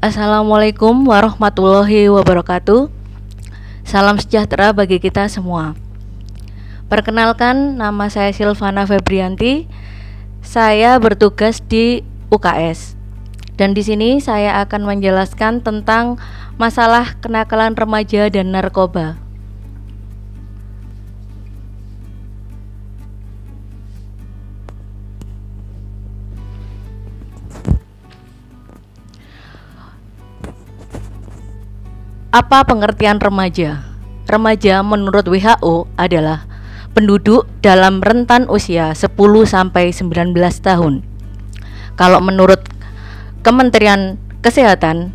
Assalamualaikum warahmatullahi wabarakatuh. Salam sejahtera bagi kita semua. Perkenalkan, nama saya Silvana Febrianti. Saya bertugas di UKS. Dan di sini saya akan menjelaskan tentang masalah kenakalan remaja dan narkoba. Apa pengertian remaja? Remaja menurut WHO adalah penduduk dalam rentan usia 10 sampai 19 tahun. Kalau menurut Kementerian Kesehatan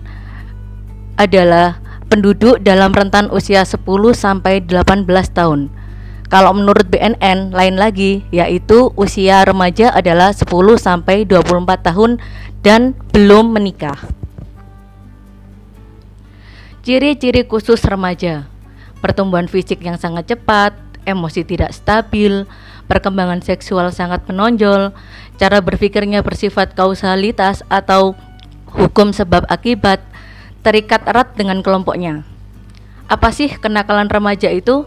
adalah penduduk dalam rentan usia 10 sampai 18 tahun. Kalau menurut BNN lain lagi, yaitu usia remaja adalah 10 sampai 24 tahun dan belum menikah. Ciri-ciri khusus remaja: pertumbuhan fisik yang sangat cepat, emosi tidak stabil, perkembangan seksual sangat menonjol, cara berpikirnya bersifat kausalitas atau hukum sebab akibat, terikat erat dengan kelompoknya. Apa sih kenakalan remaja itu?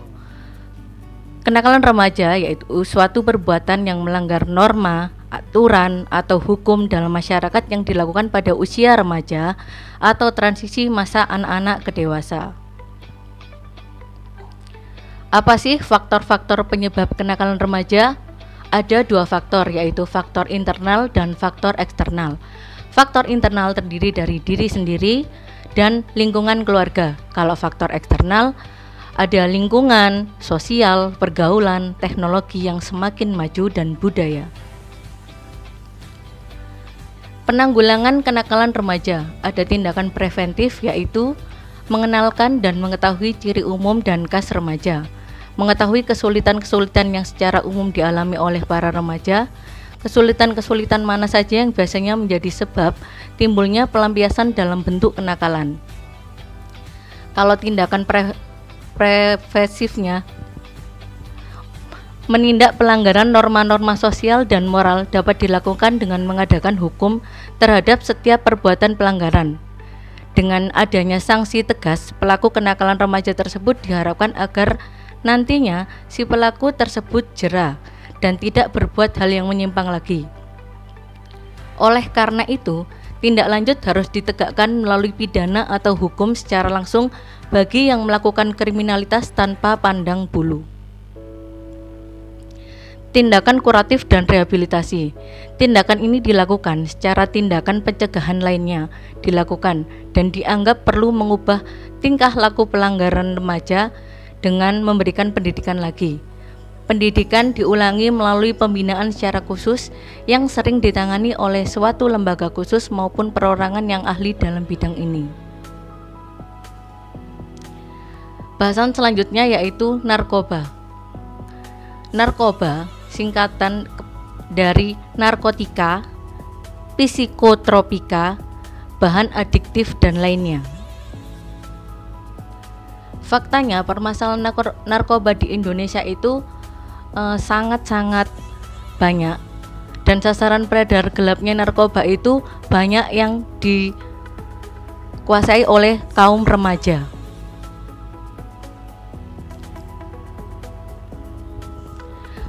Kenakalan remaja yaitu suatu perbuatan yang melanggar norma, aturan, atau hukum dalam masyarakat yang dilakukan pada usia remaja atau transisi masa anak-anak ke dewasa. Apa sih faktor-faktor penyebab kenakalan remaja? Ada dua faktor, yaitu faktor internal dan faktor eksternal. Faktor internal terdiri dari diri sendiri dan lingkungan keluarga. Kalau faktor eksternal, ada lingkungan, sosial, pergaulan, teknologi yang semakin maju, dan budaya. Penanggulangan kenakalan remaja, ada tindakan preventif yaitu mengenalkan dan mengetahui ciri umum dan khas remaja, mengetahui kesulitan-kesulitan yang secara umum dialami oleh para remaja, kesulitan-kesulitan mana saja yang biasanya menjadi sebab timbulnya pelampiasan dalam bentuk kenakalan. Kalau tindakan preventifnya, menindak pelanggaran norma-norma sosial dan moral dapat dilakukan dengan mengadakan hukum terhadap setiap perbuatan pelanggaran. Dengan adanya sanksi tegas, pelaku kenakalan remaja tersebut diharapkan agar nantinya si pelaku tersebut jera dan tidak berbuat hal yang menyimpang lagi. Oleh karena itu, tindak lanjut harus ditegakkan melalui pidana atau hukum secara langsung bagi yang melakukan kriminalitas tanpa pandang bulu. Tindakan kuratif dan rehabilitasi. Tindakan ini dilakukan secara tindakan pencegahan lainnya dilakukan dan dianggap perlu mengubah tingkah laku pelanggaran remaja dengan memberikan pendidikan lagi. Pendidikan diulangi melalui pembinaan secara khusus yang sering ditangani oleh suatu lembaga khusus maupun perorangan yang ahli dalam bidang ini. Bahasan selanjutnya yaitu narkoba. Narkoba singkatan dari narkotika, psikotropika, bahan adiktif, dan lainnya. Faktanya permasalahan narkoba di Indonesia itu sangat-sangat banyak, dan sasaran peredaran gelapnya narkoba itu banyak yang dikuasai oleh kaum remaja.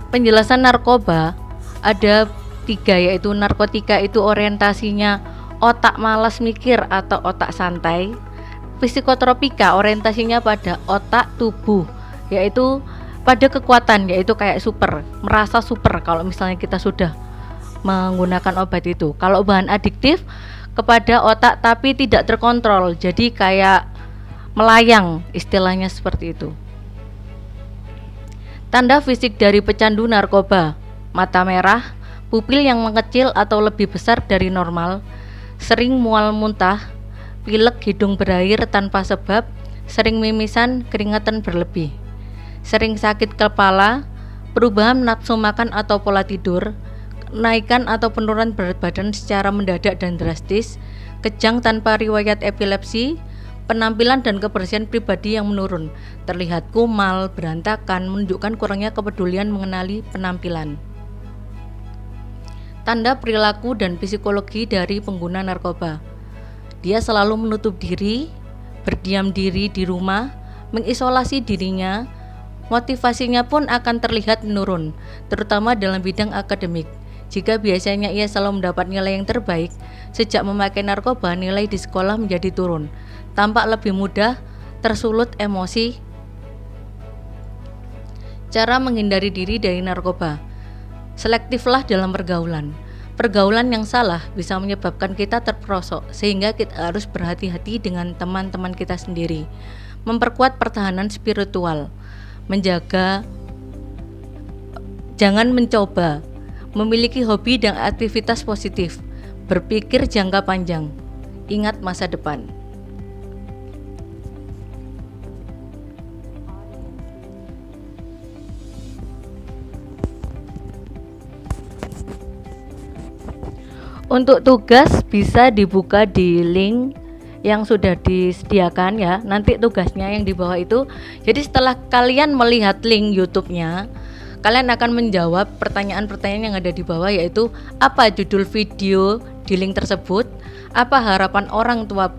Penjelasan narkoba ada 3, yaitu narkotika itu orientasinya otak malas mikir atau otak santai. Psikotropika orientasinya pada otak tubuh, yaitu pada kekuatan, yaitu kayak super, merasa super kalau misalnya kita sudah menggunakan obat itu. Kalau bahan adiktif kepada otak tapi tidak terkontrol, jadi kayak melayang, istilahnya seperti itu. Tanda fisik dari pecandu narkoba: mata merah, pupil yang mengecil atau lebih besar dari normal, sering mual muntah, pilek, hidung berair tanpa sebab, sering mimisan, keringatan berlebih, sering sakit kepala, perubahan nafsu makan atau pola tidur, kenaikan atau penurunan berat badan secara mendadak dan drastis, kejang tanpa riwayat epilepsi, penampilan dan kebersihan pribadi yang menurun, terlihat kumal, berantakan, menunjukkan kurangnya kepedulian mengenali penampilan. Tanda perilaku dan psikologi dari pengguna narkoba. Dia selalu menutup diri, berdiam diri di rumah, mengisolasi dirinya. Motivasinya pun akan terlihat menurun, terutama dalam bidang akademik. Jika biasanya ia selalu mendapat nilai yang terbaik, sejak memakai narkoba nilai di sekolah menjadi turun. Tampak lebih mudah tersulut emosi. Cara menghindari diri dari narkoba. Selektiflah dalam pergaulan. Pergaulan yang salah bisa menyebabkan kita terperosok, sehingga kita harus berhati-hati dengan teman-teman kita sendiri. Memperkuat pertahanan spiritual. Jangan mencoba, memiliki hobi dan aktivitas positif, berpikir jangka panjang, ingat masa depan. Untuk tugas bisa dibuka di link yang sudah disediakan ya. Nanti tugasnya yang di bawah itu. Jadi setelah kalian melihat link YouTube-nya, kalian akan menjawab pertanyaan-pertanyaan yang ada di bawah, yaitu apa judul video di link tersebut, apa harapan orang tua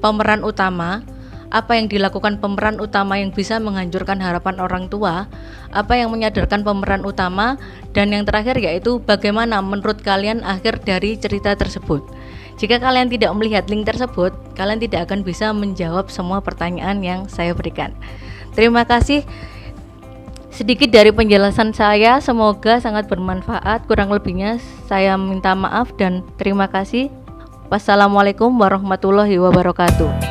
pemeran utama, apa yang dilakukan pemeran utama yang bisa menghancurkan harapan orang tua, apa yang menyadarkan pemeran utama, dan yang terakhir yaitu bagaimana menurut kalian akhir dari cerita tersebut. Jika kalian tidak melihat link tersebut, kalian tidak akan bisa menjawab semua pertanyaan yang saya berikan. Terima kasih. Sedikit dari penjelasan saya, semoga sangat bermanfaat. Kurang lebihnya saya minta maaf dan terima kasih. Wassalamualaikum warahmatullahi wabarakatuh.